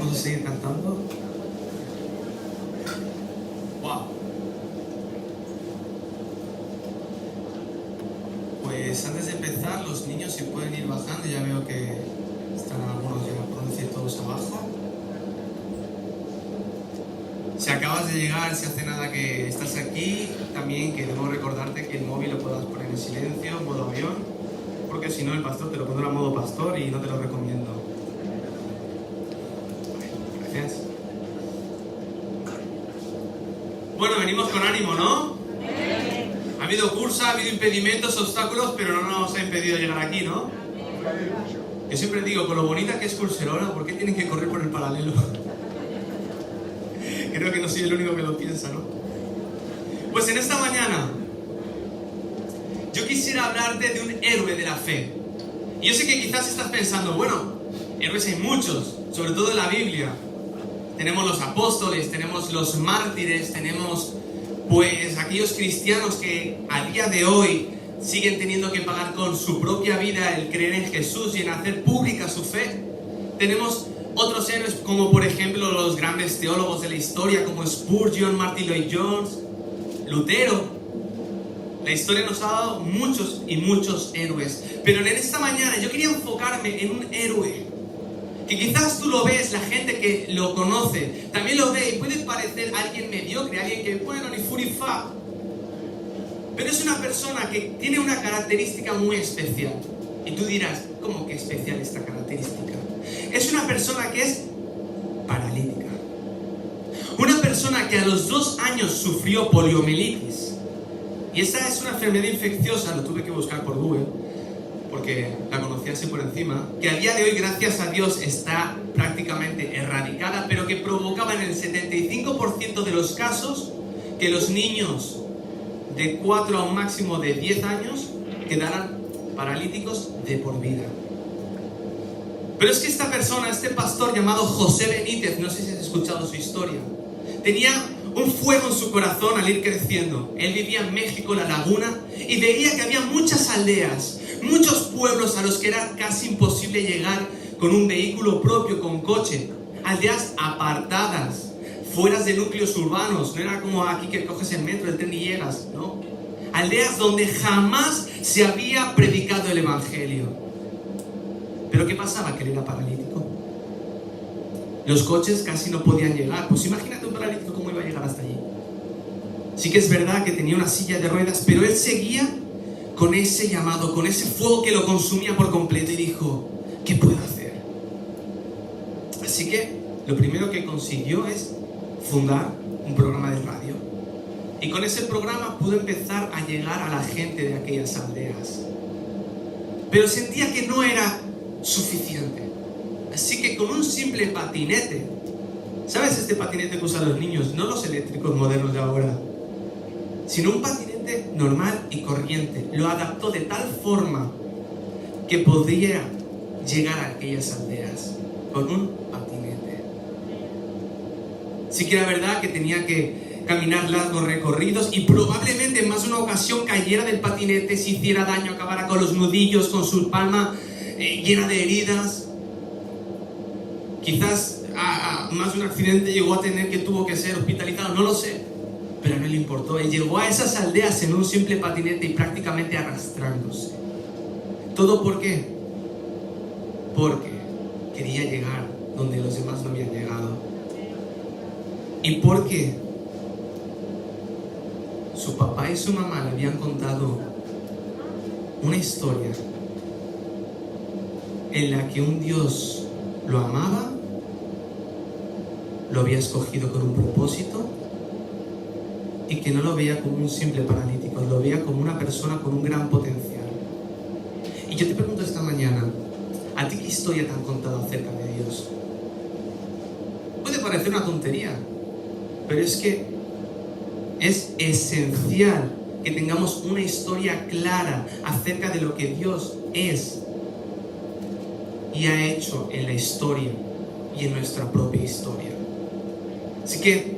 Vamos a seguir cantando. ¡Wow! Pues antes de empezar, los niños si pueden ir bajando. Ya veo que están algunos ya, por no decir todos, abajo. Si acabas de llegar, si hace nada que estás aquí, también queremos recordarte que el móvil lo puedas poner en silencio, en modo avión, porque si no el pastor te lo pondrá en modo pastor y no te lo recomiendo. Gracias. Bueno, venimos con ánimo, ¿no? Ha habido cursa, ha habido impedimentos, obstáculos, pero no nos ha impedido llegar aquí, ¿no? Yo siempre digo, con lo bonita que es Curserona, ¿por qué tienen que correr por el paralelo? Creo que no soy el único que lo piensa, ¿no? Pues en esta mañana yo quisiera hablarte de un héroe de la fe. Y yo sé que quizás estás pensando, bueno, héroes hay muchos, sobre todo en la Biblia. Tenemos los apóstoles, tenemos los mártires, tenemos pues aquellos cristianos que a día de hoy siguen teniendo que pagar con su propia vida el creer en Jesús y en hacer pública su fe. Tenemos otros héroes como por ejemplo los grandes teólogos de la historia como Spurgeon, Martin Lloyd-Jones, Lutero. La historia nos ha dado muchos y muchos héroes. Pero en esta mañana yo quería enfocarme en un héroe que quizás tú lo ves, la gente que lo conoce también lo ve y puede parecer alguien mediocre, alguien que bueno, ni fu ni fa. Pero es una persona que tiene una característica muy especial. Y tú dirás, ¿cómo que especial esta característica? Es una persona que es paralítica. Una persona que a los 2 años sufrió poliomielitis. Y esta es una enfermedad infecciosa, lo tuve que buscar por Google, porque la conocía así por encima, que a día de hoy, gracias a Dios, está prácticamente erradicada, pero que provocaba en el 75% de los casos que los niños de 4 a un máximo de 10 años quedaran paralíticos de por vida. Pero es que esta persona, este pastor llamado José Benítez, no sé si has escuchado su historia, tenía un fuego en su corazón al ir creciendo. Él vivía en México, La Laguna, y veía que había muchas aldeas, muchos pueblos a los que era casi imposible llegar con un vehículo propio, con coche. Aldeas apartadas, fuera de núcleos urbanos. No era como aquí que coges el metro, el tren y llegas, ¿no? Aldeas donde jamás se había predicado el evangelio. ¿Pero qué pasaba? Que él era paralítico. Los coches casi no podían llegar. Pues imagínate un paralítico cómo iba a llegar hasta allí. Sí que es verdad que tenía una silla de ruedas, pero él seguía con ese llamado, con ese fuego que lo consumía por completo y dijo, ¿qué puedo hacer? Así que lo primero que consiguió es fundar un programa de radio. Y con ese programa pudo empezar a llegar a la gente de aquellas aldeas. Pero sentía que no era suficiente. Así que con un simple patinete, ¿sabes este patinete que usan los niños? No los eléctricos modernos de ahora, sino un patinete normal y corriente. Lo adaptó de tal forma que podía llegar a aquellas aldeas con un patinete. Sí que era verdad que tenía que caminar largos recorridos y probablemente en más de una ocasión cayera del patinete, se hiciera daño, acabara con los nudillos, con su palma llena de heridas. Quizás más de un accidente llegó a tener que tuvo que ser hospitalizado, no lo sé, pero no le importó. Él llegó a esas aldeas en un simple patinete y prácticamente arrastrándose. ¿Todo por qué? Porque quería llegar donde los demás no habían llegado. Y porque su papá y su mamá le habían contado una historia en la que un Dios lo amaba, lo había escogido con un propósito y que no lo veía como un simple paralítico, lo veía como una persona con un gran potencial. Y yo te pregunto esta mañana, ¿a ti qué historia te han contado acerca de Dios? Puede parecer una tontería, pero es que es esencial que tengamos una historia clara acerca de lo que Dios es y ha hecho en la historia y en nuestra propia historia. Así que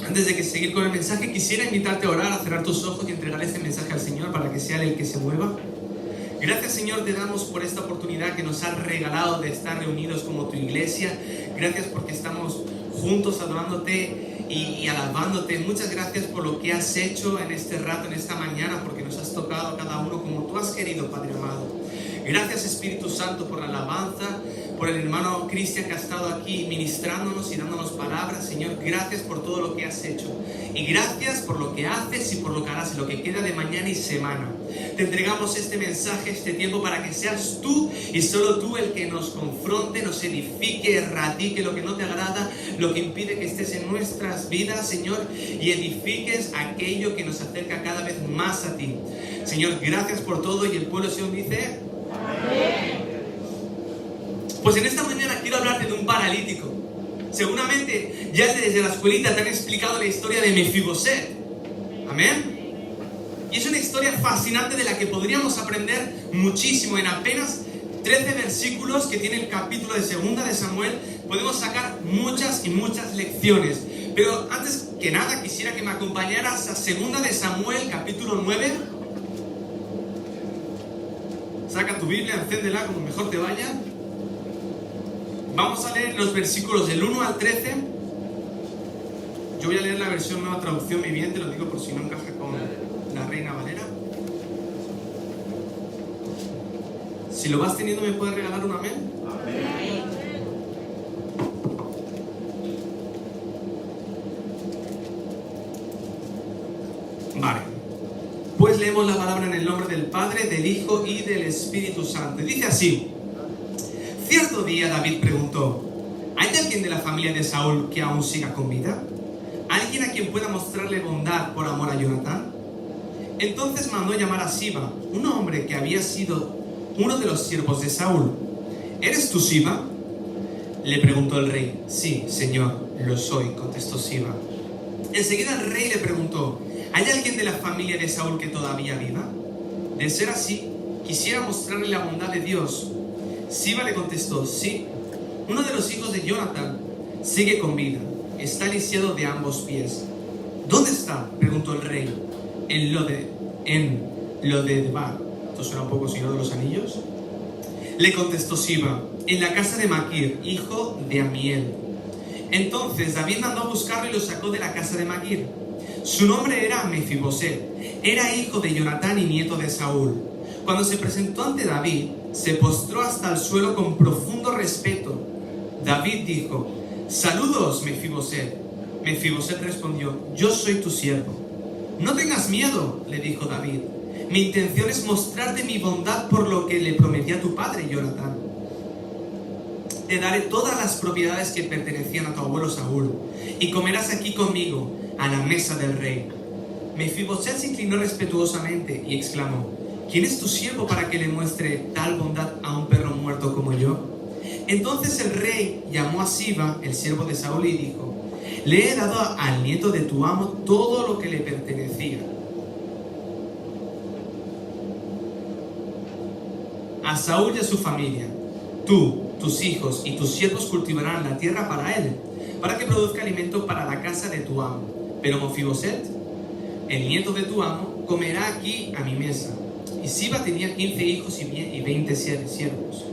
antes de seguir con el mensaje, quisiera invitarte a orar, a cerrar tus ojos y entregar este mensaje al Señor para que sea Él el que se mueva. Gracias, Señor, te damos por esta oportunidad que nos has regalado de estar reunidos como tu iglesia. Gracias porque estamos juntos adorándote y alabándote. Muchas gracias por lo que has hecho en este rato, en esta mañana, porque nos has tocado a cada uno como tú has querido, Padre amado. Gracias, Espíritu Santo, por la alabanza, por el hermano Cristian que ha estado aquí ministrándonos y dándonos palabras. Señor, gracias por todo lo que has hecho. Y gracias por lo que haces y por lo que harás, lo que queda de mañana y semana. Te entregamos este mensaje, este tiempo, para que seas tú y solo tú el que nos confronte, nos edifique, erradique lo que no te agrada, lo que impide que estés en nuestras vidas, Señor, y edifiques aquello que nos acerca cada vez más a ti. Señor, gracias por todo, y el pueblo Señor dice: amén. Pues en esta mañana quiero hablarte de un paralítico. Seguramente ya desde la escuelita te han explicado la historia de Mefiboset. Amén. Y es una historia fascinante de la que podríamos aprender muchísimo. En apenas 13 versículos que tiene el capítulo de 2 de Samuel, podemos sacar muchas y muchas lecciones. Pero antes que nada quisiera que me acompañaras a 2 de Samuel, capítulo 9. Saca tu Biblia, encéndela como mejor te vaya. Vamos a leer los versículos del 1 al 13. Yo voy a leer la versión Nueva Traducción Viviente, lo digo por si no encaja con la Reina Valera. Si lo vas teniendo, ¿me puedes regalar un amén? Amén. Vale. Pues leemos la palabra en el nombre del Padre, del Hijo y del Espíritu Santo. Y dice así: Cierto día David preguntó: ¿hay alguien de la familia de Saúl que aún siga con vida? ¿Alguien a quien pueda mostrarle bondad por amor a Jonatán? Entonces mandó llamar a Siba, un hombre que había sido uno de los siervos de Saúl. ¿Eres tú Siba?, le preguntó el rey. Sí, señor, lo soy, contestó Siba. Enseguida el rey le preguntó: ¿hay alguien de la familia de Saúl que todavía viva? De ser así, quisiera mostrarle la bondad de Dios. Siba le contestó: sí, uno de los hijos de Jonatán sigue con vida, está lisiado de ambos pies. ¿Dónde está?, preguntó el rey. En Lo-debar. ¿Esto suena un poco Señor de los Anillos? Le contestó Siba: en la casa de Maquir, hijo de Amiel. Entonces David mandó a buscarlo y lo sacó de la casa de Maquir. Su nombre era Mefiboset, era hijo de Jonatán y nieto de Saúl. Cuando se presentó ante David, se postró hasta el suelo con profundo respeto. David dijo: «Saludos, Mefiboset». Mefiboset respondió: «Yo soy tu siervo». «No tengas miedo», le dijo David. «Mi intención es mostrarte mi bondad por lo que le prometí a tu padre, Jonatán. Te daré todas las propiedades que pertenecían a tu abuelo Saúl, y comerás aquí conmigo, a la mesa del rey». Mefiboset se inclinó respetuosamente y exclamó: «¿Quién es tu siervo para que le muestre tal bondad a un perro muerto como yo?». Entonces el rey llamó a Siba, el siervo de Saúl, y dijo: «Le he dado al nieto de tu amo todo lo que le pertenecía. A Saúl y a su familia. Tú, tus hijos y tus siervos cultivarán la tierra para él, para que produzca alimento para la casa de tu amo. Pero Mefiboset, el nieto de tu amo, comerá aquí a mi mesa». Y Siba tenía 15 hijos y 20 siervos.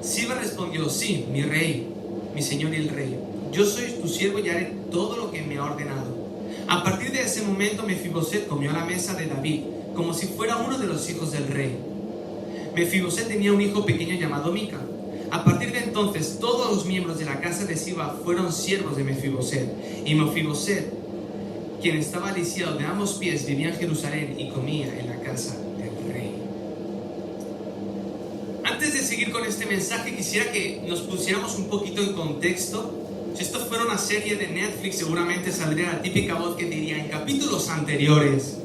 Siba respondió: «Sí, mi rey, mi señor y el rey. Yo soy tu siervo y haré todo lo que me ha ordenado». A partir de ese momento Mefiboset comió a la mesa de David, como si fuera uno de los hijos del rey. Mefiboset tenía un hijo pequeño llamado Mica. A partir de entonces todos los miembros de la casa de Siba fueron siervos de Mefiboset. Y Mefiboset, quien estaba lisiado de ambos pies, vivía en Jerusalén y comía en la casa del rey. Antes de seguir con este mensaje, quisiera que nos pusiéramos un poquito en contexto. Si esto fuera una serie de Netflix, seguramente saldría la típica voz que diría: en capítulos anteriores.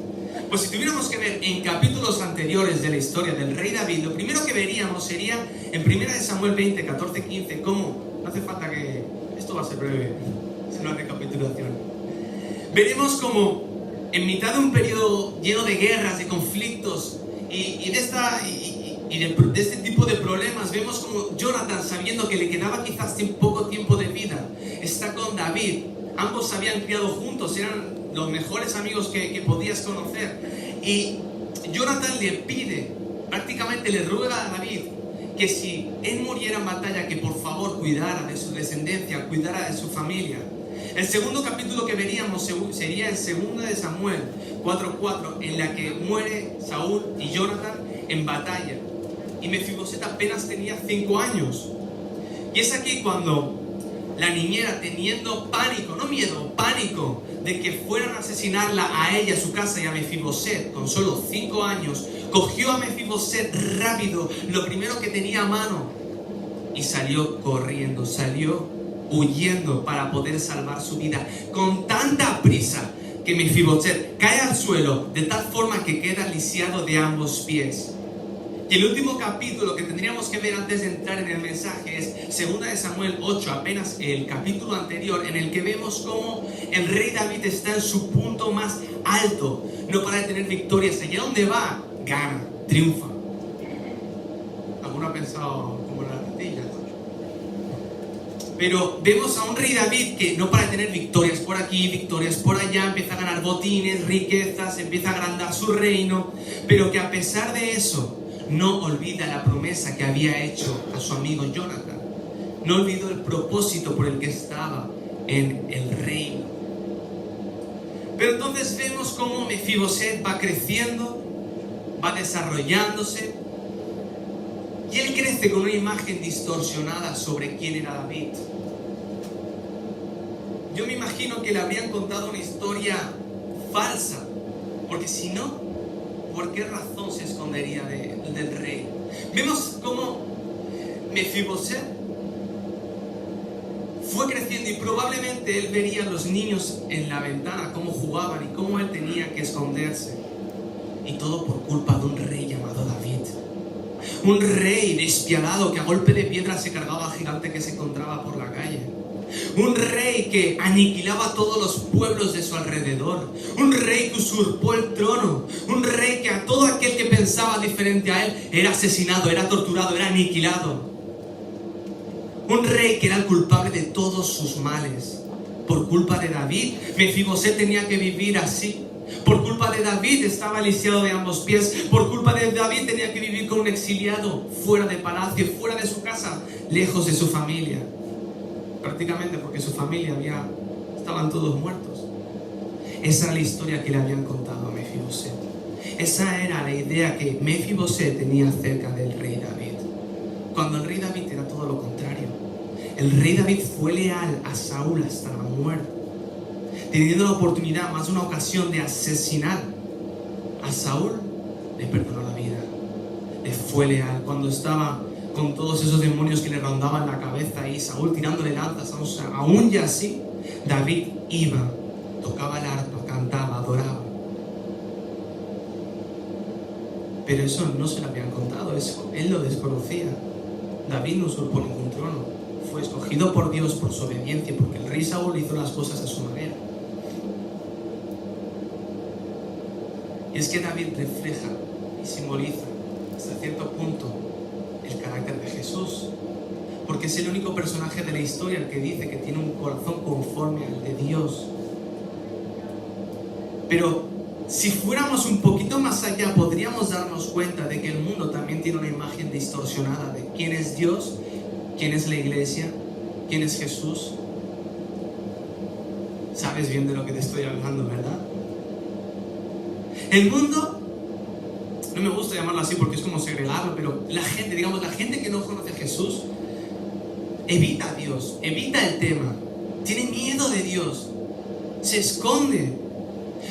Pues si tuviéramos que ver en capítulos anteriores de la historia del rey David, lo primero que veríamos sería en 1 de Samuel 20, 14, 15, cómo, no hace falta que, esto va a ser breve, es una recapitulación. Veremos como en mitad de un periodo lleno de guerras, de conflictos y de este tipo de problemas, vemos como Jonatán, sabiendo que le quedaba quizás poco tiempo de vida, está con David. Ambos se habían criado juntos, eran los mejores amigos que podías conocer. Y Jonatán le pide prácticamente le ruega a David que si él muriera en batalla, que por favor cuidara de su descendencia, cuidara de su familia. El segundo capítulo que veríamos sería en 2 de Samuel 4:4, en la que muere Saúl y Jonathan en batalla. Y Mefiboset apenas tenía 5 años. Y es aquí cuando la niñera, teniendo pánico, no miedo, pánico, de que fueran a asesinarla a ella, a su casa y a Mefiboset, con solo 5 años, cogió a Mefiboset rápido, lo primero que tenía a mano, y salió corriendo, salió huyendo para poder salvar su vida, con tanta prisa que Mefiboset cae al suelo de tal forma que queda lisiado de ambos pies. Y el último capítulo que tendríamos que ver antes de entrar en el mensaje es 2 de Samuel 8, apenas el capítulo anterior, en el que vemos cómo el rey David está en su punto más alto, no para de tener victorias, allá donde va, gana, triunfa. ¿Alguno ha pensado como las ratillas? Pero vemos a un rey David que no para de tener victorias por aquí, victorias por allá, empieza a ganar botines, riquezas, empieza a agrandar su reino, pero que a pesar de eso no olvida la promesa que había hecho a su amigo Jonathan. No olvidó el propósito por el que estaba en el reino. Pero entonces vemos cómo Mefiboset va creciendo, va desarrollándose, y él crece con una imagen distorsionada sobre quién era David. Yo me imagino que le habrían contado una historia falsa, porque si no, ¿por qué razón se escondería del rey? Vemos cómo Mefiboset fue creciendo y probablemente él vería a los niños en la ventana, cómo jugaban y cómo él tenía que esconderse. Y todo por culpa de un rey llamado David. Un rey despiadado que a golpe de piedra se cargaba al gigante que se encontraba por la calle. Un rey que aniquilaba a todos los pueblos de su alrededor. Un rey que usurpó el trono. Un rey que a todo aquel que pensaba diferente a él era asesinado, era torturado, era aniquilado. Un rey que era el culpable de todos sus males. Por culpa de David, Mefiboset tenía que vivir así. Por culpa de David estaba lisiado de ambos pies. Por culpa de David tenía que vivir con un exiliado, fuera de palacio, fuera de su casa, lejos de su familia. Prácticamente porque su familia estaban todos muertos. Esa era la historia que le habían contado a Mefiboset. Esa era la idea que Mefiboset tenía acerca del rey David. Cuando el rey David era todo lo contrario. El rey David fue leal a Saúl hasta la muerte, teniendo la oportunidad más de una ocasión de asesinar a Saúl. Le perdonó la vida, le fue leal cuando estaba con todos esos demonios que le rondaban la cabeza y Saúl tirándole lanzas. Aún ya así, David iba, tocaba el arpa, cantaba, adoraba. Pero eso no se lo habían contado, él lo desconocía. David no usurpó ningún trono, fue escogido por Dios por su obediencia, porque el rey Saúl hizo las cosas a su manera. Y es que David refleja y simboliza hasta cierto punto el carácter de Jesús, porque es el único personaje de la historia el que dice que tiene un corazón conforme al de Dios. Pero si fuéramos un poquito más allá, podríamos darnos cuenta de que el mundo también tiene una imagen distorsionada de quién es Dios, quién es la iglesia, quién es Jesús. Sabes bien de lo que te estoy hablando, ¿verdad? El mundo, no me gusta llamarlo así porque es como segregarlo, pero la gente que no conoce a Jesús evita a Dios, evita el tema, tiene miedo de Dios, se esconde.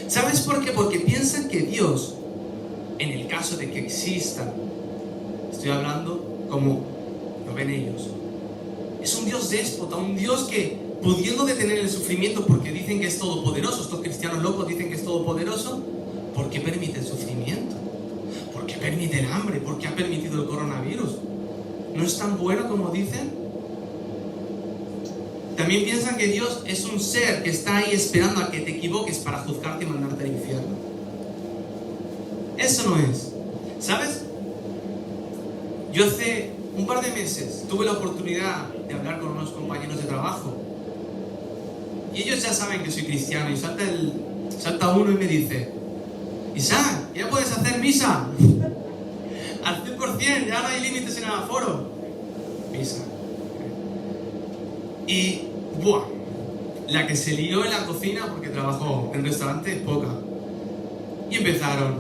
¿Sabes por qué? Porque piensan que Dios, en el caso de que exista, estoy hablando como lo ven ellos, es un Dios déspota, un Dios que, pudiendo detener el sufrimiento porque dicen que es todopoderoso, estos cristianos locos dicen que es todopoderoso, ¿por qué permite el sufrimiento? ¿Por qué permite el hambre? ¿Por qué ha permitido el coronavirus? ¿No es tan bueno como dicen? También piensan que Dios es un ser que está ahí esperando a que te equivoques para juzgarte y mandarte al infierno. Eso no es. ¿Sabes? Yo hace un par de meses tuve la oportunidad de hablar con unos compañeros de trabajo. Y ellos ya saben que soy cristiano. Y salta uno y me dice: Isaac, ¿ya puedes hacer misa? Al 100, ya no hay límites en el aforo. Misa. Y, ¡buah! La que se lió en la cocina, porque trabajó en restaurante, es poca. Y empezaron,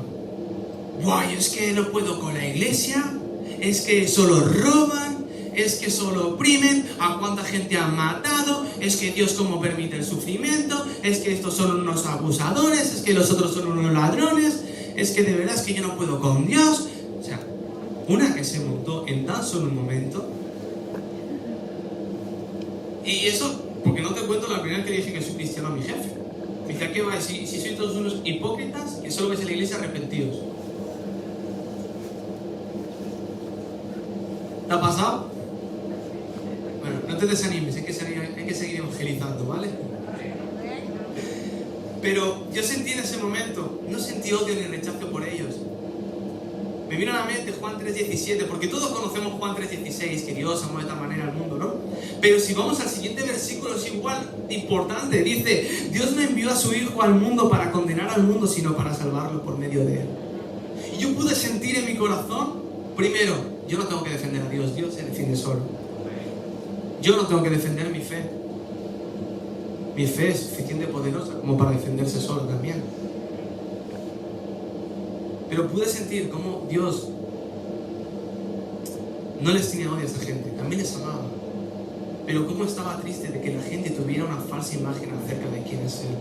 ¡buah! Es que no puedo con la iglesia, es que solo roban, es que solo oprimen, a cuánta gente han matado, es que Dios cómo permite el sufrimiento, es que estos son unos abusadores, es que los otros son unos ladrones, es que de verdad es que yo no puedo con Dios. O sea, una que se montó en tan solo un momento. Y eso, porque no te cuento la primera vez que dije que soy cristiano a mi jefe. Me dice, ¿a qué vais? Si sois todos unos hipócritas que solo vais a la iglesia arrepentidos. ¿Te ha pasado? Bueno, no te desanimes, hay que seguir evangelizando, ¿vale? Pero yo sentí en ese momento, no sentí odio ni rechazo por ellos. Me vino a la mente Juan 3:17, porque todos conocemos Juan 3:16, que Dios amó de tal manera al mundo, ¿no? Pero si vamos al siguiente versículo, es igual importante. Dice, Dios no envió a su Hijo al mundo para condenar al mundo, sino para salvarlo por medio de él. Y yo pude sentir en mi corazón, primero, yo no tengo que defender a Dios, Dios se defiende solo. Yo no tengo que defender mi fe. Mi fe es suficiente poderosa como para defenderse solo también. Pero pude sentir cómo Dios no les tenía odio a esa gente, también les amaba. Pero cómo estaba triste de que la gente tuviera una falsa imagen acerca de quién es Él.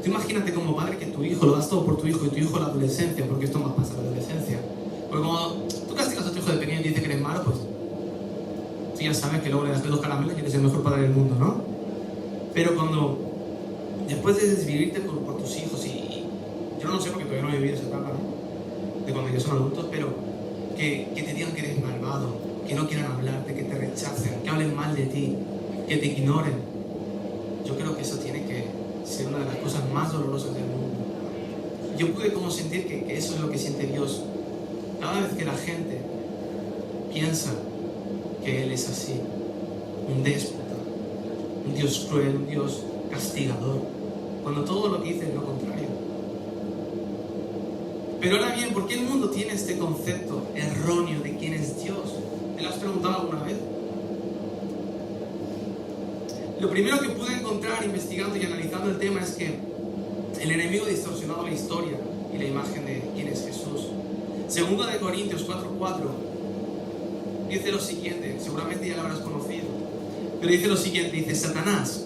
Tú imagínate como padre que tu hijo, lo das todo por tu hijo y tu hijo en la adolescencia, porque esto más pasa en la adolescencia. Porque cuando tú castigas a tu hijo de pequeño y dice que eres malo, pues tú ya sabes que luego le das 2 caramelos y eres el mejor padre del mundo, ¿no? Pero cuando, después de desvivirte por tus hijos, y yo no lo sé porque todavía no he vivido esa etapa, ¿no? De cuando ya son adultos, pero que te digan que eres malvado, que no quieran hablarte, que te rechacen, que hablen mal de ti, que te ignoren. Yo creo que eso tiene que ser una de las cosas más dolorosas del mundo. Yo pude como sentir que eso es lo que siente Dios. Cada vez que la gente piensa que Él es así, un déspota, un Dios cruel, un Dios castigador, cuando todo lo que dice es lo contrario. Pero ahora bien, ¿por qué el mundo tiene este concepto erróneo de quién es Dios? ¿Te lo has preguntado alguna vez? Lo primero que pude encontrar investigando y analizando el tema es que el enemigo ha distorsionado la historia y la imagen de quién es Jesús. Segundo de Corintios 4:4 dice lo siguiente, seguramente ya lo habrás conocido, pero dice lo siguiente, dice, Satanás,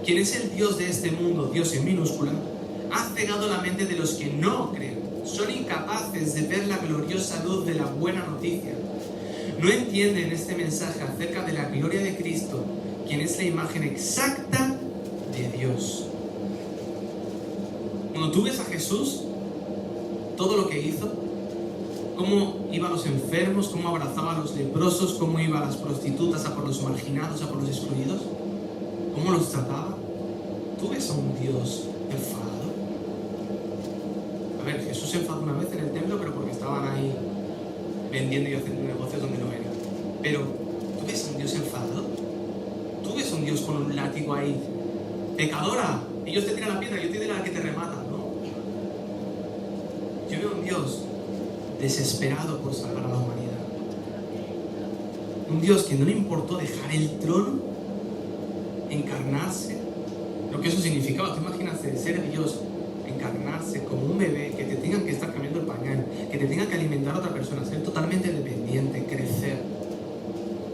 quien es el Dios de este mundo, Dios en minúscula, ha cegado la mente de los que no creen. Son incapaces de ver la gloriosa luz de la buena noticia. No entienden este mensaje acerca de la gloria de Cristo, quien es la imagen exacta de Dios. Cuando tú ves a Jesús, todo lo que hizo, cómo iba a los enfermos, cómo abrazaba a los leprosos, cómo iba a las prostitutas, a por los marginados, a por los excluidos, cómo los trataba, tú ves a un Dios enfadado. A ver, Jesús se enfadó una vez en el templo, pero porque estaban ahí vendiendo y haciendo negocios donde no era. Pero, ¿tú ves a un Dios enfadado? ¿Tú ves a un Dios con un látigo ahí? Pecadora, ellos te tiran la piedra, yo te diré la que te remata, ¿no? Yo veo a un Dios desesperado por salvar a la humanidad. Un Dios que no le importó dejar el trono, encarnarse, lo que eso significaba. Tú imagínate ser Dios, encarnarse como un bebé, que te tengan que estar cambiando el pañal, que te tengan que alimentar a otra persona, ser totalmente dependiente, crecer,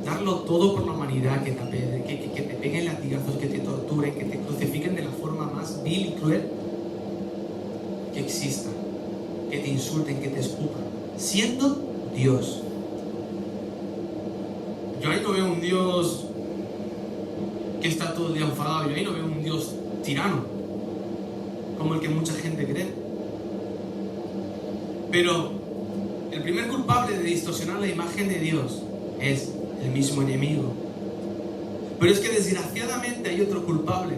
darlo todo por la humanidad, que te apedre, que te peguen latigazos, que te torturen, que te crucifiquen de la forma más vil y cruel que exista, que te insulten, que te escupan, siendo Dios. Yo ahí no veo un Dios que está todo el día enfadado, yo ahí no veo un Dios tirano, como el que mucha gente cree. Pero el primer culpable de distorsionar la imagen de Dios es el mismo enemigo. Pero es que desgraciadamente hay otro culpable.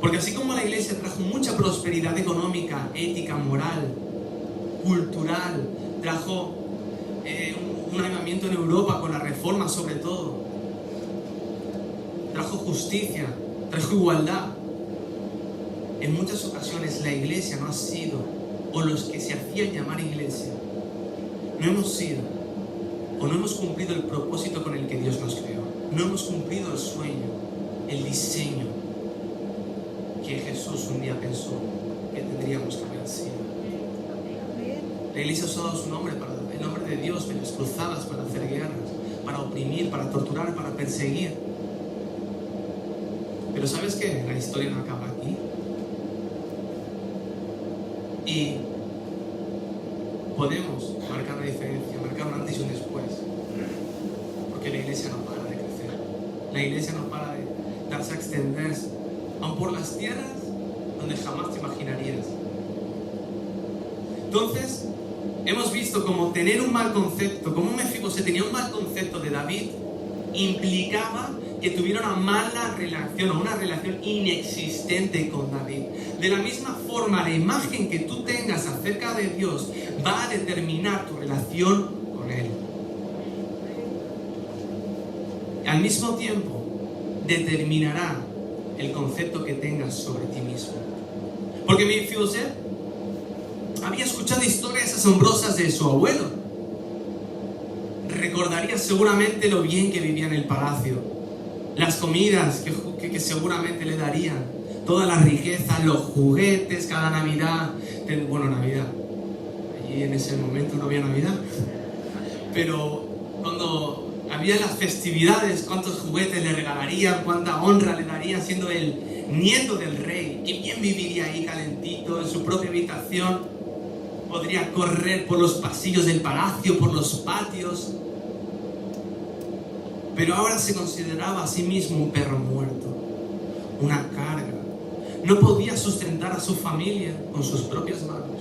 Porque así como la iglesia trajo mucha prosperidad económica, ética, moral, cultural, trajo un avivamiento en Europa con la reforma sobre todo, trajo justicia, trajo igualdad, en muchas ocasiones la iglesia no ha sido, o los que se hacían llamar iglesia, no hemos sido o no hemos cumplido el propósito con el que Dios nos creó. No hemos cumplido el sueño, el diseño que Jesús un día pensó que tendríamos que haber sido. La iglesia ha usado su nombre, el nombre de Dios, en las cruzadas, para hacer guerras, para oprimir, para torturar, para perseguir. Pero ¿sabes qué? La historia no acaba aquí. Y podemos marcar la diferencia, marcar un antes y un después. Porque la iglesia no para de crecer. La iglesia no para de darse a extenderse, aun por las tierras donde jamás te imaginarías. Entonces, hemos visto como tener un mal concepto, como Mefiboset tenía un mal concepto de David, implicaba que tuviera una mala relación o una relación inexistente con David. De la misma forma, la imagen que tú tengas acerca de Dios va a determinar tu relación con Él. Al mismo tiempo, determinará el concepto que tengas sobre ti mismo. Porque Mefiboset había escuchado historias asombrosas de su abuelo. Recordaría seguramente lo bien que vivía en el palacio, las comidas que seguramente le darían, todas las riquezas, los juguetes cada Navidad. Bueno, Navidad, allí en ese momento no había Navidad, pero cuando había las festividades, cuántos juguetes le regalarían, cuánta honra le darían siendo el nieto del rey. Qué bien viviría ahí calentito en su propia habitación. Podría correr por los pasillos del palacio, por los patios. Pero ahora se consideraba a sí mismo un perro muerto, una carga. No podía sustentar a su familia con sus propias manos.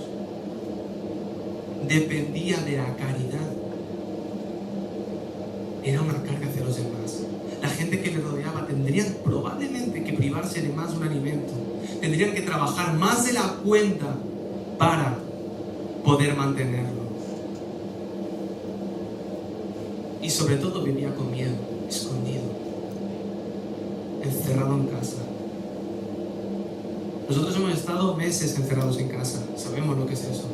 Dependía de la caridad. Era una carga hacia los demás. La gente que le rodeaba tendrían probablemente que privarse de más de un alimento. Tendrían que trabajar más de la cuenta para poder mantenerlo. Y sobre todo vivía con miedo, escondido, encerrado en casa. Nosotros hemos estado meses encerrados en casa, sabemos lo que es eso.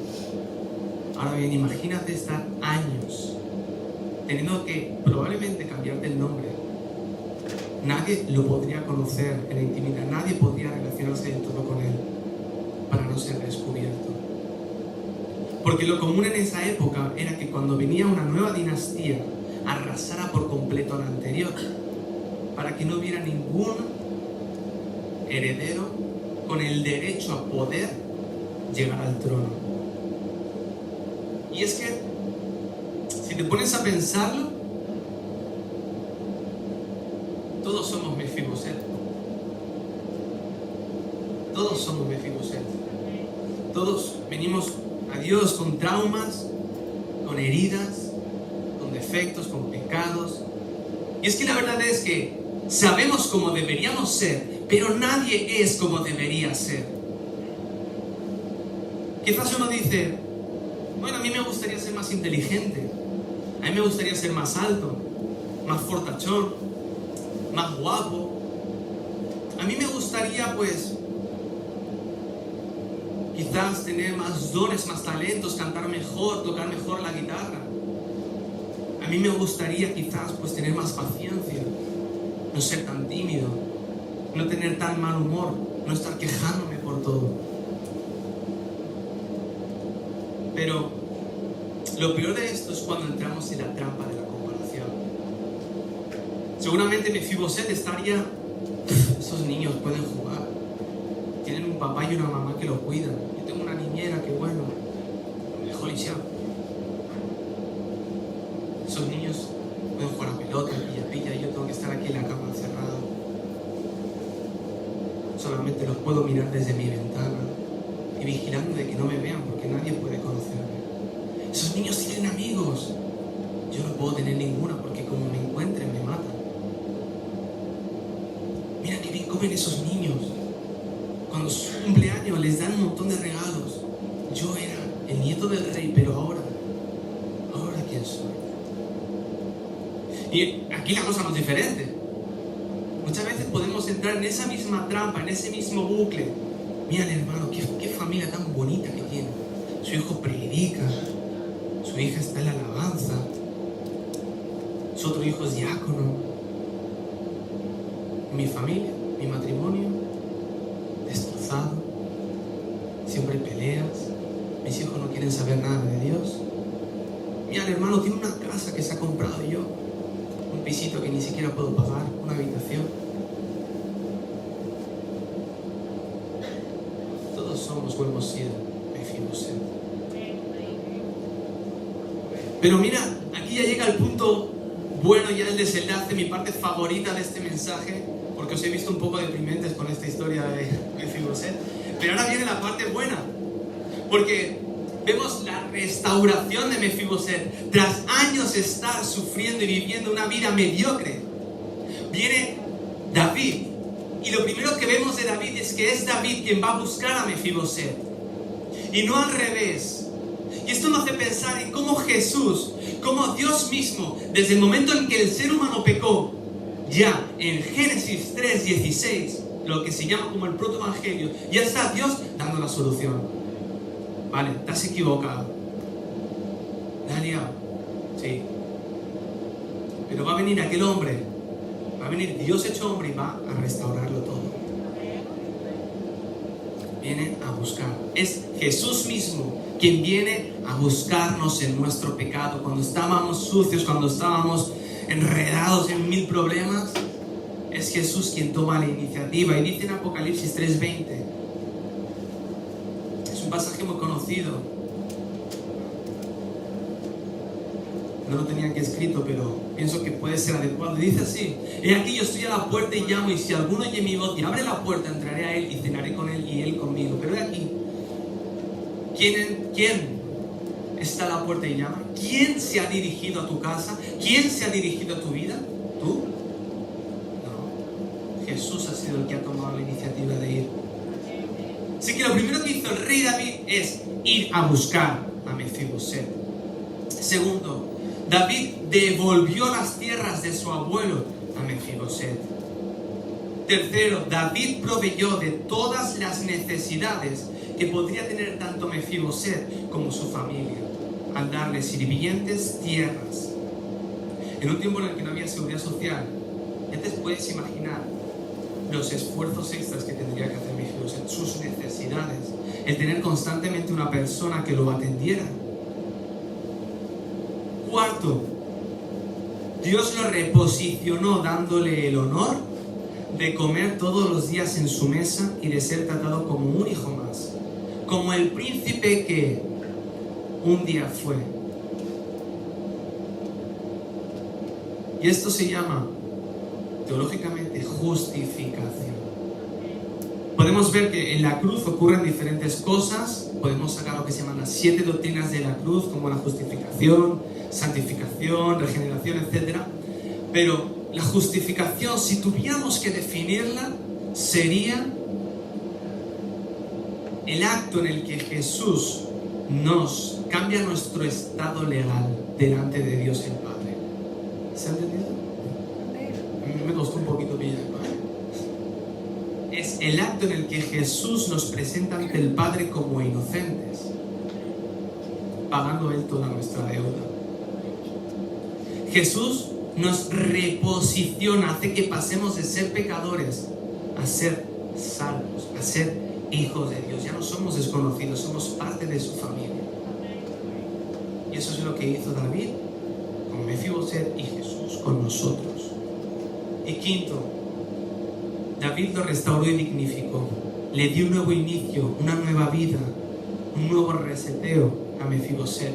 Ahora bien, imagínate estar años teniendo que probablemente cambiarte el nombre. Nadie lo podría conocer en la intimidad, nadie podría relacionarse del todo con él para no ser descubierto. Porque lo común en esa época era que cuando venía una nueva dinastía, arrasara por completo a la anterior, para que no hubiera ningún heredero con el derecho a poder llegar al trono. Y es que, si te pones a pensarlo, todos somos Mefiboset. Todos somos Mefiboset. Todos venimos a Dios con traumas, con heridas, defectos, con pecados. Y es que la verdad es que sabemos cómo deberíamos ser, pero nadie es como debería ser. Quizás uno dice, bueno, a mí me gustaría ser más inteligente, a mí me gustaría ser más alto, más fortachón, más guapo. A mí me gustaría, pues, quizás tener más dones, más talentos, cantar mejor, tocar mejor la guitarra. A mí me gustaría quizás pues tener más paciencia, no ser tan tímido, no tener tan mal humor, no estar quejándome por todo. Pero lo peor de esto es cuando entramos en la trampa de la comparación. Seguramente Mefiboset estaría, esos niños pueden jugar, tienen un papá y una mamá que los cuidan, yo tengo una niñera que bueno, mejor y ya. Esos niños pueden jugar a pelota, pilla, y yo tengo que estar aquí en la cama encerrado. Solamente los puedo mirar desde mi ventana y vigilando de que no me vean porque nadie puede conocerme. Esos niños tienen amigos. Yo no puedo tener ninguna porque como me encuentren me matan. Mira qué bien comen esos niños. Cuando es su cumpleaños les dan un montón de regalos. Yo era el nieto del rey, pero ahora ¿quién soy? Y aquí la cosa no es diferente. Muchas veces podemos entrar en esa misma trampa, en ese mismo bucle. Mira el hermano, qué familia tan bonita que tiene. Su hijo predica, su hija está en la alabanza, su otro hijo es diácono. Mi familia, mi matrimonio, destrozado, siempre hay peleas, mis hijos no quieren saber nada de Dios. Mira, el hermano tiene una casa que se ha comprado yo, un pisito que ni siquiera puedo pagar, una habitación. Todos somos o hemos sido Mefiboset. Pero mira, aquí ya llega el punto bueno, ya el desenlace, mi parte favorita de este mensaje, porque os he visto un poco deprimentes con esta historia de Mefiboset. Pero ahora viene la parte buena, porque vemos la restauración de Mefiboset. Tras años de estar sufriendo y viviendo una vida mediocre, viene David. Y lo primero que vemos de David es que es David quien va a buscar a Mefiboset, y no al revés. Y esto me hace pensar en cómo Jesús, cómo Dios mismo, desde el momento en que el ser humano pecó, ya en Génesis 3:16, lo que se llama como el protoevangelio, ya está Dios dando la solución. Vale, te has equivocado, te has liado, sí, pero va a venir aquel hombre, va a venir Dios hecho hombre y va a restaurarlo todo. Viene a buscar, es Jesús mismo quien viene a buscarnos en nuestro pecado, cuando estábamos sucios, cuando estábamos enredados en 1000 problemas. Es Jesús quien toma la iniciativa, y dice en Apocalipsis 3:20, es un pasaje muy conocido, no lo tenía aquí escrito, pero pienso que puede ser adecuado. Dice así: he aquí, yo estoy a la puerta y llamo, y si alguno oye mi voz y abre la puerta, entraré a él y cenaré con él y él conmigo. Pero he aquí, ¿quién está a la puerta y llama? ¿Quién se ha dirigido a tu casa? ¿Quién se ha dirigido a tu vida? ¿Tú? No. Jesús ha sido el que ha tomado la iniciativa de ir. Así que lo primero que hizo el rey David es ir a buscar a Mefiboset. Segundo, David devolvió las tierras de su abuelo a Mefiboset. Tercero, David proveyó de todas las necesidades que podría tener tanto Mefiboset como su familia, al darle sirvientes, tierras. En un tiempo en el que no había seguridad social, ya te puedes imaginar los esfuerzos extras que tendría que hacer Mefiboset, sus necesidades, el tener constantemente una persona que lo atendiera. Cuarto, Dios lo reposicionó dándole el honor de comer todos los días en su mesa y de ser tratado como un hijo más, como el príncipe que un día fue. Y esto se llama, teológicamente, justificación. Podemos ver que en la cruz ocurren diferentes cosas. Podemos sacar lo que se llaman las 7 doctrinas de la cruz, como la justificación, santificación, regeneración, etc. Pero la justificación, si tuviéramos que definirla, sería el acto en el que Jesús nos cambia nuestro estado legal delante de Dios el Padre. ¿Se ha entendido? A mí me costó un poquito pillarlo, Es el acto en el que Jesús nos presenta ante el Padre como inocentes, pagando Él toda nuestra deuda. Jesús nos reposiciona, hace que pasemos de ser pecadores a ser salvos, a ser hijos de Dios. Ya no somos desconocidos, somos parte de su familia. Y eso es lo que hizo David con Mefiboset y Jesús con nosotros. Y quinto, David lo restauró y dignificó. Le dio un nuevo inicio, una nueva vida, un nuevo reseteo a Mefiboset.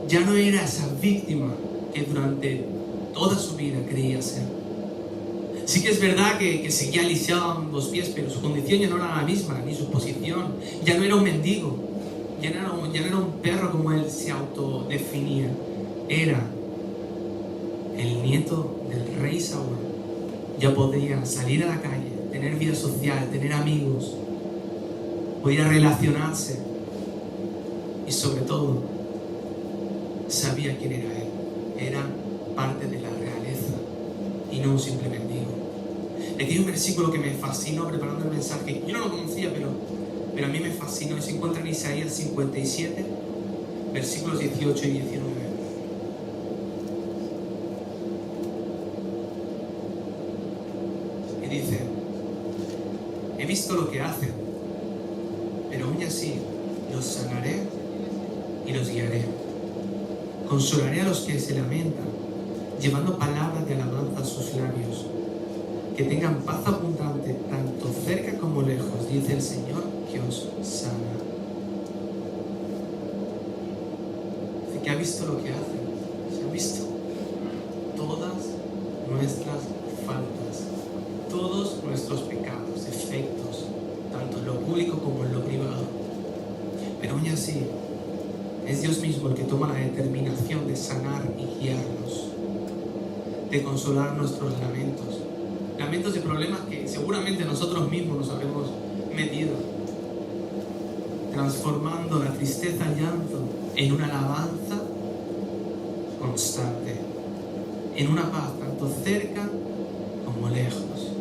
Ya no era esa víctima que durante toda su vida creía ser. Sí que es verdad que seguía lisiado a ambos pies, pero su condición ya no era la misma, ni su posición. Ya no era un mendigo, ya no era un perro como él se autodefinía. Era el nieto del rey Saúl. Ya podía salir a la calle, tener vida social, tener amigos, podía relacionarse y sobre todo sabía quién era él. Era parte de la realeza y no un simple mendigo. Aquí hay un versículo que me fascinó preparando el mensaje. Yo no lo conocía, pero a mí me fascinó. Y se encuentra en Isaías 57, versículos 18 y 19. Y dice: he visto lo que hacen, pero aún así los sanaré y los guiaré. Consolaré a los que se lamentan, llevando palabras de alabanza a sus labios. Que tengan paz abundante, tanto cerca como lejos, dice el Señor, que os sana. Dice que ha visto lo que hacen. Se ha visto todas nuestras faltas, todos nuestros pecados, defectos, tanto en lo público como en lo privado. Pero aún así, es Dios mismo el que toma la determinación de sanar y guiarnos, de consolar nuestros lamentos. Lamentos de problemas que seguramente nosotros mismos nos habremos metido, transformando la tristeza y llanto en una alabanza constante, en una paz tanto cerca como lejos.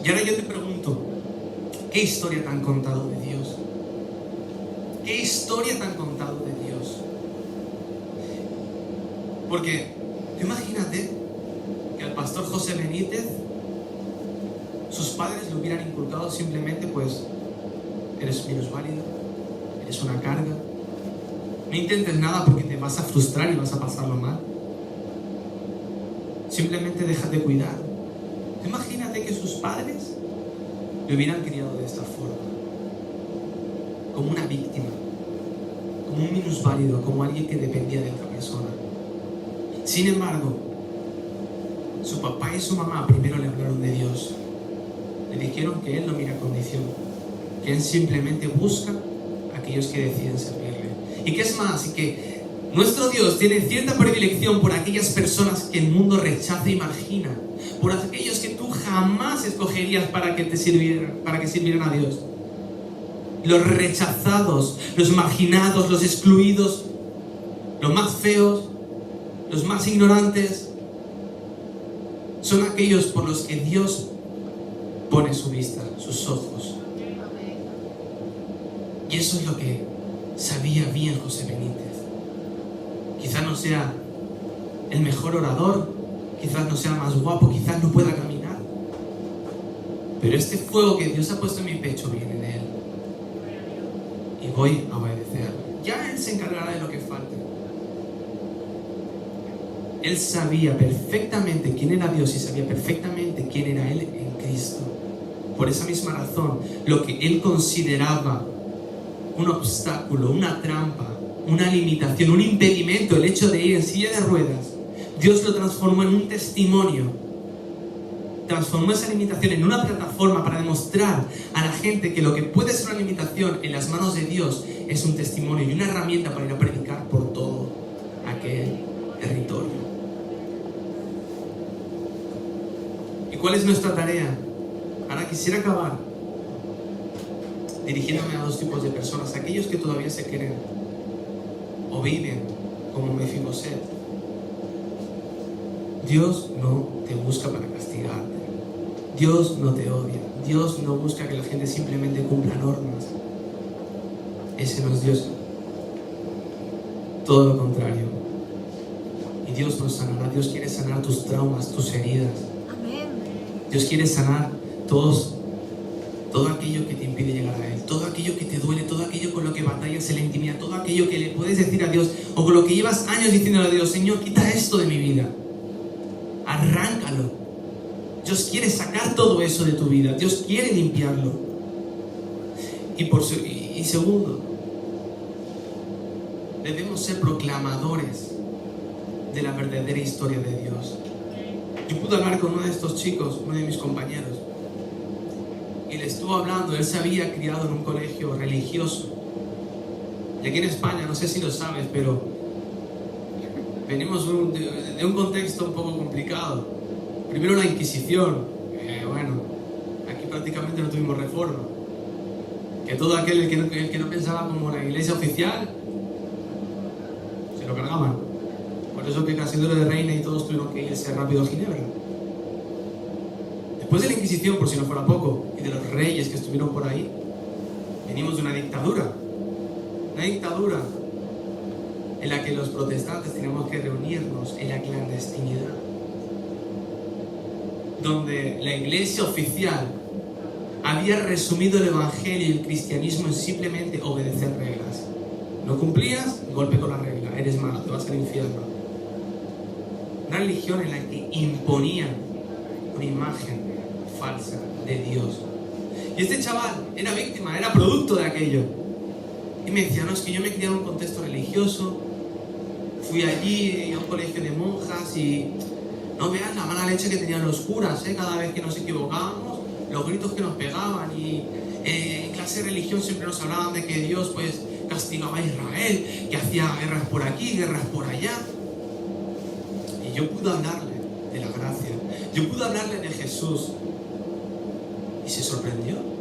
Y ahora yo te pregunto, ¿qué historia te han contado de Dios? ¿Qué historia te han contado de Dios? Porque imagínate que al pastor José Benítez sus padres le hubieran inculcado simplemente, pues, eres minusválido, eres una carga, no intentes nada porque te vas a frustrar y vas a pasarlo mal, simplemente déjate cuidar. Imagínate que sus padres le hubieran criado de esta forma, como una víctima, como un minusválido, como alguien que dependía de otra persona. Sin embargo, su papá y su mamá primero le hablaron de Dios. Le dijeron que Él no mira condición, que Él simplemente busca a aquellos que deciden servirle. Y que es más, y que nuestro Dios tiene cierta predilección por aquellas personas que el mundo rechaza y margina, por aquellos que tú jamás escogerías para que te sirvieran, para que sirvieran a Dios. Los rechazados, los marginados, los excluidos, los más feos, los más ignorantes, son aquellos por los que Dios pone su vista, sus ojos. Y eso es lo que sabía bien José Benítez. Quizás no sea el mejor orador, quizás no sea más guapo, quizás no pueda caminar, pero este fuego que Dios ha puesto en mi pecho viene de Él. Y voy a obedecer. Ya Él se encargará de lo que falte. Él sabía perfectamente quién era Dios y sabía perfectamente quién era Él en Cristo. Por esa misma razón, lo que Él consideraba un obstáculo, una trampa, una limitación, un impedimento, el hecho de ir en silla de ruedas, Dios lo transformó en un testimonio. Transformó esa limitación en una plataforma para demostrar a la gente que lo que puede ser una limitación en las manos de Dios es un testimonio y una herramienta para ir a predicar por todo aquel territorio. ¿Y cuál es nuestra tarea? Ahora quisiera acabar dirigiéndome a dos tipos de personas: aquellos que todavía se creen o viven como Mefiboset. Dios no te busca para castigarte. Dios no te odia. Dios no busca que la gente simplemente cumpla normas. Ese no es Dios. Todo lo contrario. Y Dios nos sanará. Dios quiere sanar tus traumas, tus heridas. Amén. Dios quiere sanar todo aquello que te impide llegar a Él, todo aquello que te duele, todo aquello con lo que batallas en la intimidad, todo aquello que le puedes decir a Dios, o con lo que llevas años diciéndole a Dios: Señor, quita esto de mi vida, arráncalo. Dios quiere sacar todo eso de tu vida, Dios quiere limpiarlo. Y segundo, debemos ser proclamadores de la verdadera historia de Dios. Yo pude hablar con uno de estos chicos, uno de mis compañeros, y le estuvo hablando. Él se había criado en un colegio religioso. Y aquí en España, no sé si lo sabes, pero venimos de un contexto un poco complicado. Primero la Inquisición. Bueno, aquí prácticamente no tuvimos reforma. Que todo aquel que no pensaba como la iglesia oficial, se lo cargaban. Por eso que Casimiro de Reina y todos tuvieron que irse rápido a Ginebra. Después de la Inquisición, por si no fuera poco, y de los reyes que estuvieron por ahí, Venimos de una dictadura en la que los protestantes tenemos que reunirnos en la clandestinidad, donde la iglesia oficial había resumido el evangelio y el cristianismo en simplemente obedecer reglas. No cumplías, golpe con la regla, eres malo, te vas al infierno. Una religión en la que imponían una imagen falsa de Dios. Y este chaval era víctima, era producto de aquello. Y me decía, no, es que yo me he criado en un contexto religioso, fui allí a un colegio de monjas y no veas la mala leche que tenían los curas, cada vez que nos equivocábamos, los gritos que nos pegaban, y en clase de religión siempre nos hablaban de que Dios pues castigaba a Israel, que hacía guerras por aquí, guerras por allá. Y yo pude hablarle de la gracia, yo pude hablarle de Jesús, y se sorprendió.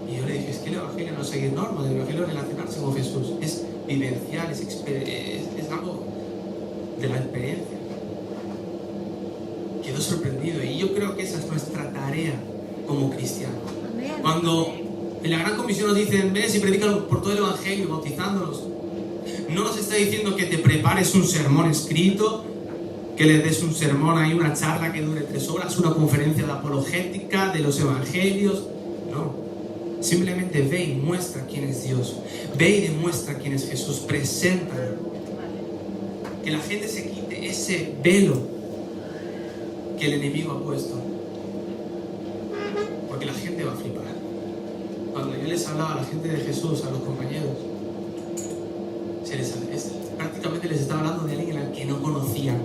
Y yo le dije, es que el evangelio no es seguir normas, el evangelio es relacionarse con Jesús, es vivencial, es algo de la experiencia. Quedó sorprendido, y yo creo que esa es nuestra tarea como cristianos. Cuando en la Gran Comisión nos dicen, ven y predica por todo el evangelio, bautizándolos, no nos está diciendo que te prepares un sermón escrito, que le des un sermón ahí, una charla que dure 3 horas, una conferencia de apologética de los evangelios. No, simplemente ve y muestra quién es Dios, ve y demuestra quién es Jesús, preséntalo, que la gente se quite ese velo que el enemigo ha puesto, porque la gente va a flipar. Cuando yo les hablaba a la gente de Jesús, a los compañeros, prácticamente les estaba hablando de alguien al que no conocían.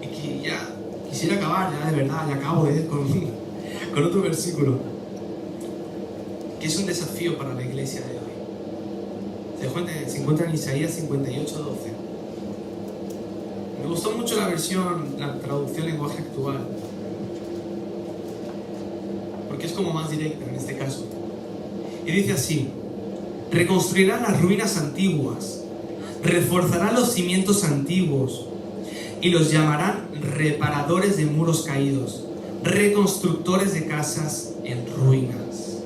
Y que ya quisiera acabar, ya de verdad, ya acabo con otro versículo, que es un desafío para la iglesia de hoy. Se encuentra en Isaías 58:12. Me gustó mucho la traducción lenguaje actual, porque es como más directa en este caso. Y dice así: reconstruirá las ruinas antiguas, reforzará los cimientos antiguos, y los llamarán reparadores de muros caídos, reconstructores de casas en ruinas.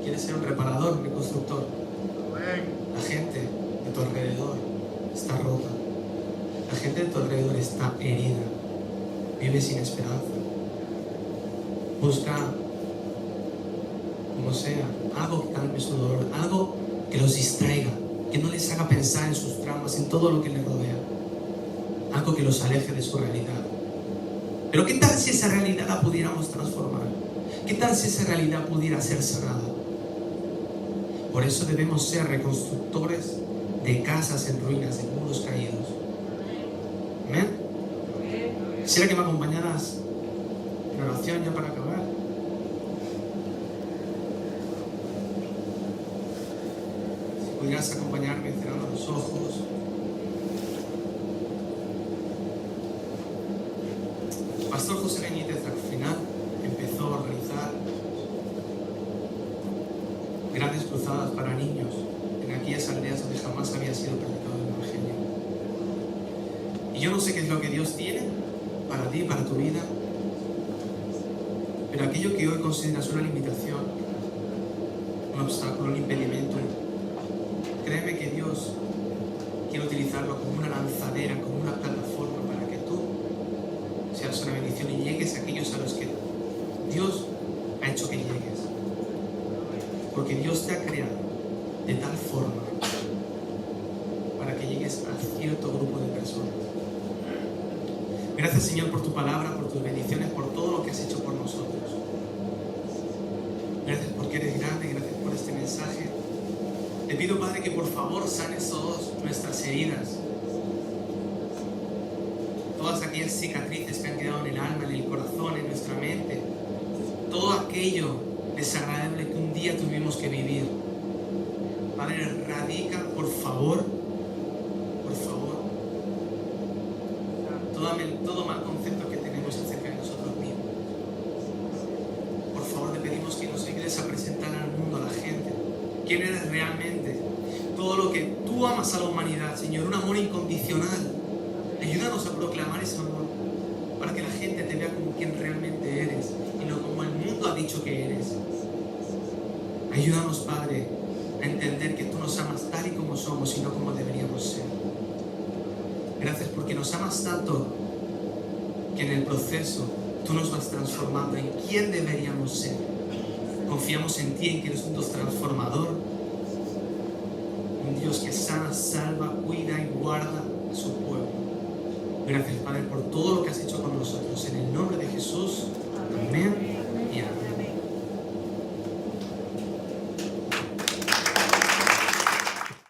¿Quieres ser un reparador, un reconstructor? La gente de tu alrededor está rota, la gente de tu alrededor está herida, vive sin esperanza. Busca, como sea, algo que calme su dolor, algo que los distraiga, que no les haga pensar en sus traumas, en todo lo que les rodea, algo que los aleje de su realidad. Pero ¿qué tal si esa realidad la pudiéramos transformar? ¿Qué tal si esa realidad pudiera ser sanada? Por eso debemos ser reconstructores de casas en ruinas, de muros caídos. ¿Amén? Quisiera que me acompañaras en oración ya para acabar. Si pudieras acompañarme cerrando los ojos. Pastor José Benítez al final empezó a organizar grandes cruzadas para niños en aquellas aldeas donde jamás había sido predicado el evangelio. Y yo no sé qué es lo que Dios tiene para ti, para tu vida, pero aquello que hoy consideras una limitación, un obstáculo, un impedimento, créeme que Dios quiere utilizarlo como una lanzadera, como una plataforma para que tú seas una bendición y llegues a aquellos a los que Dios ha hecho que llegues. Porque Dios te ha creado de tal forma para que llegues a cierto grupo de personas. Gracias, Señor, por tu palabra, por tus bendiciones, por todo lo que has hecho por nosotros. Gracias porque eres grande, gracias por este mensaje. Te pido, Padre, que por favor sanes todas nuestras heridas, todas aquellas cicatrices que han quedado en el alma, en el corazón, en nuestra mente, todo aquello desagradable que un día tuvimos que vivir. Padre, erradica, por favor, todo mal concepto que tenemos acerca de nosotros mismos. Por favor, te pedimos que nos ayudes a presentar al mundo, a la gente, quién eres realmente, todo lo que tú amas a la humanidad, Señor, un amor incondicional. Ayúdanos a proclamar ese amor. para que la gente te vea como quien realmente eres y no como el mundo ha dicho que eres. Ayúdanos, Padre, a entender que tú nos amas tal y como somos y no como deberíamos ser. Gracias porque nos amas tanto que en el proceso tú nos vas transformando en quién deberíamos ser. Confiamos en ti, en que eres un Dios transformador, un Dios que sana, salva, cuida y guarda a su pueblo. Gracias, Padre, por todo lo que has hecho con nosotros. En el nombre de Jesús, amén y amén.